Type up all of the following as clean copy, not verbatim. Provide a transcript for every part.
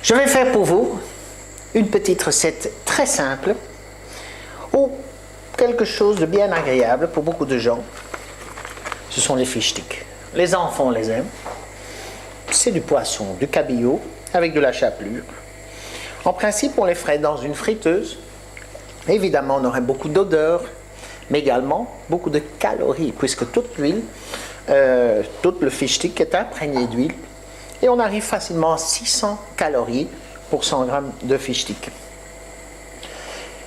Je vais faire pour vous une petite recette très simple ou quelque chose de bien agréable pour beaucoup de gens. Ce sont les fish sticks. Les enfants les aiment. C'est du poisson, du cabillaud avec de la chapelure. En principe, on les ferait dans une friteuse. Évidemment, on aurait beaucoup d'odeur, mais également beaucoup de calories, puisque toute l'huile, tout le fish stick est imprégné d'huile. Et on arrive facilement à 600 calories pour 100 grammes de fish stick.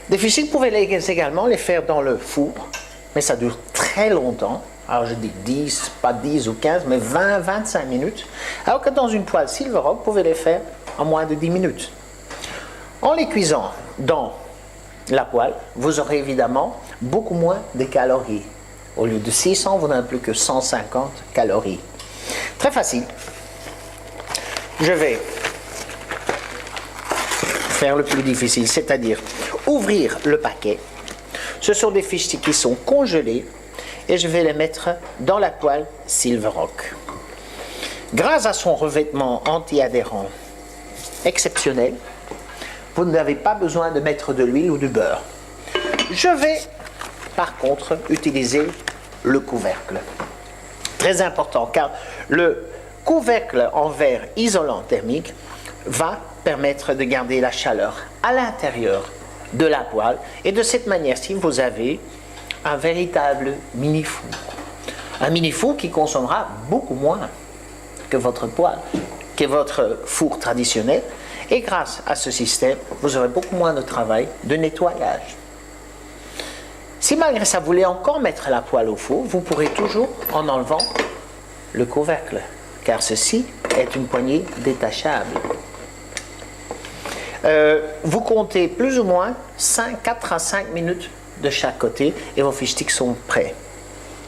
Des fish sticks, vous pouvez également les faire dans le four, mais ça dure très longtemps. Alors je dis 10, pas 10 ou 15, mais 20, 25 minutes. Alors que dans une poêle Silverock, vous pouvez les faire en moins de 10 minutes. En les cuisant dans la poêle, vous aurez évidemment beaucoup moins de calories. Au lieu de 600, vous n'avez plus que 150 calories. Très facile. Je vais faire le plus difficile, c'est-à-dire ouvrir le paquet. Ce sont des fish sticks qui sont congelés et je vais les mettre dans la poêle Silverock. Grâce à son revêtement anti-adhérent exceptionnel, vous n'avez pas besoin de mettre de l'huile ou du beurre. Je vais par contre utiliser le couvercle. Très important car le couvercle en verre isolant thermique va permettre de garder la chaleur à l'intérieur de la poêle et de cette manière-ci vous avez un véritable mini-four. Un mini-four qui consommera beaucoup moins que votre poêle, que votre four traditionnel, et grâce à ce système, vous aurez beaucoup moins de travail de nettoyage. Si malgré ça vous voulez encore mettre la poêle au four, vous pourrez toujours en enlevant le couvercle, car ceci est une poignée détachable. Vous comptez plus ou moins 4 à 5 minutes de chaque côté et vos fish sticks sont prêts.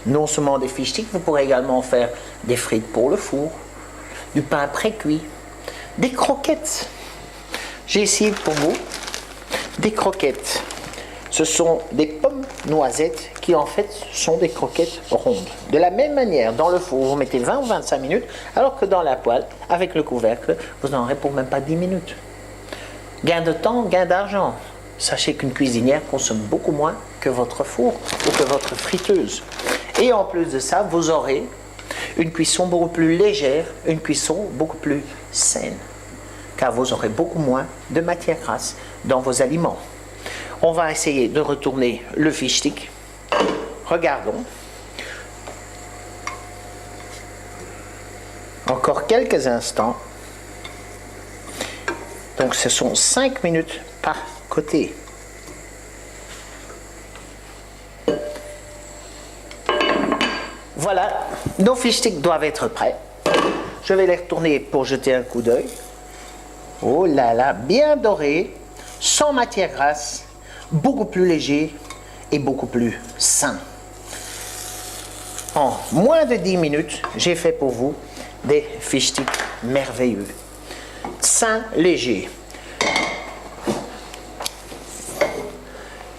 Non seulement des fish sticks, vous pourrez également faire des frites pour le four, du pain pré-cuit, des croquettes. J'ai ici pour vous des croquettes. Ce sont des pommes noisettes qui en fait sont des croquettes rondes. De la même manière, dans le four, vous mettez 20 ou 25 minutes, alors que dans la poêle, avec le couvercle, vous n'en aurez pour même pas 10 minutes. Gain de temps, gain d'argent. Sachez qu'une cuisinière consomme beaucoup moins que votre four ou que votre friteuse. Et en plus de ça, vous aurez une cuisson beaucoup plus légère, une cuisson beaucoup plus saine, car vous aurez beaucoup moins de matière grasse dans vos aliments. On va essayer de retourner le fish stick. Regardons. Encore quelques instants. Donc ce sont 5 minutes par côté. Voilà, nos fish sticks doivent être prêts. Je vais les retourner pour jeter un coup d'œil. Oh là là, bien doré, sans matière grasse, beaucoup plus léger et beaucoup plus sain. En moins de 10 minutes, j'ai fait pour vous des fish sticks merveilleux. Sain, léger.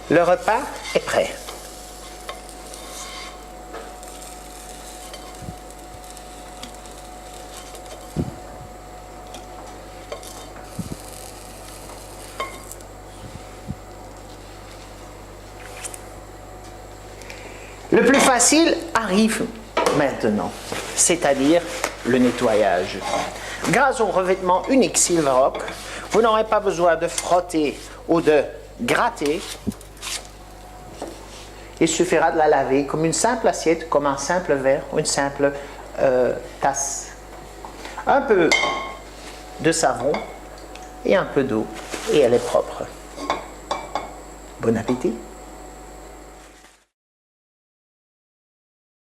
Le repas est prêt. Le plus facile arrive maintenant, c'est-à-dire le nettoyage. Grâce au revêtement unique Silverock, vous n'aurez pas besoin de frotter ou de gratter. Il suffira de la laver comme une simple assiette, comme un simple verre ou une simple tasse. Un peu de savon et un peu d'eau et elle est propre. Bon appétit!